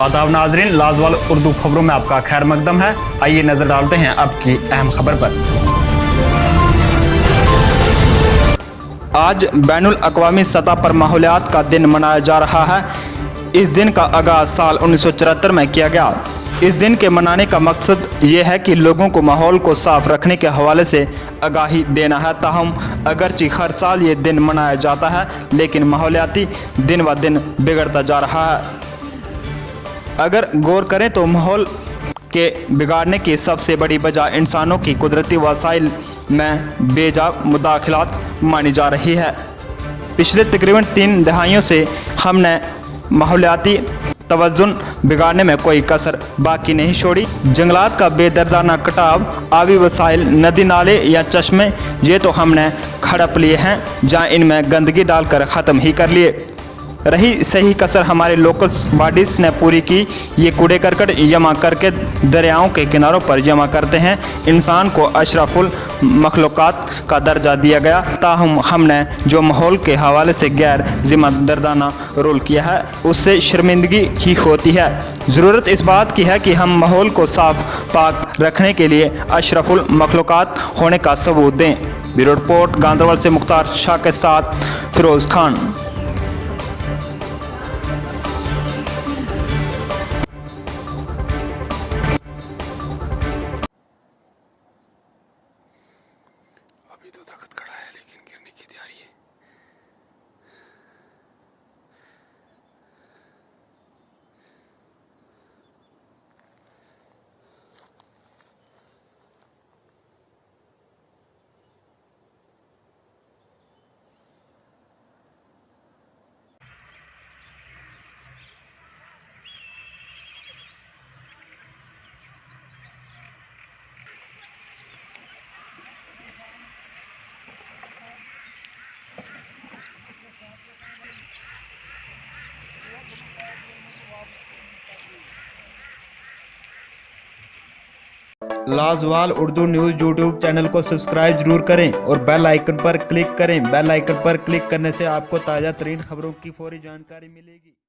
आदाब नाजरीन, लाजवाल उर्दू खबरों में आपका खैर मकदम है। आइए नजर डालते हैं अब की अहम खबर पर। आज बैनुल अक़वामी सतह पर माहौलियात का दिन मनाया जा रहा है। इस दिन का आगाज़ साल 1974 में किया गया। इस दिन के मनाने का मकसद ये है कि लोगों को माहौल को साफ रखने के हवाले से आगाही देना है। ताहम अगरचे हर साल ये दिन मनाया जाता है, लेकिन माहौलियाती दिन व दिन बिगड़ता जा रहा है। अगर गौर करें तो माहौल के बिगाड़ने की सबसे बड़ी वजह इंसानों की कुदरती वसाइल में बेजा मुदाखलात मानी जा रही है। पिछले तकरीबन 3 दहाइयों से हमने माहौलियाती तवज़ुन बिगाड़ने में कोई कसर बाकी नहीं छोड़ी। जंगलात का बेदर्दाना कटाव, आबी वसाइल, नदी नाले या चश्मे, ये तो हमने खड़प लिए हैं, जहाँ इनमें गंदगी डालकर ख़त्म ही कर लिए। रही सही कसर हमारे लोकल बॉडीज़ ने पूरी की। ये कूड़े करकट जमा करके दरियाओं के किनारों पर जमा करते हैं। इंसान को अशरफुल मखलूक़ात का दर्जा दिया गया, ताहम हमने जो माहौल के हवाले से गैर ज़िम्मेदाराना रोल किया है, उससे शर्मिंदगी ही होती है। ज़रूरत इस बात की है कि हम माहौल को साफ पाक रखने के लिए अशरफुल मखलूक़ात होने का सबूत दें। ब्यूरो रिपोर्ट, गांधरबल से मुख्तार शाह के साथ फिरोज़ खान। अभी तो दरख्त खड़ा है, लेकिन गिरने की तैयारी है। लाजवाल उर्दू न्यूज़ यूट्यूब चैनल को सब्सक्राइब जरूर करें और बेल आइकन पर क्लिक करें। बेल आइकन पर क्लिक करने से आपको ताज़ा तरीन खबरों की फौरी जानकारी मिलेगी।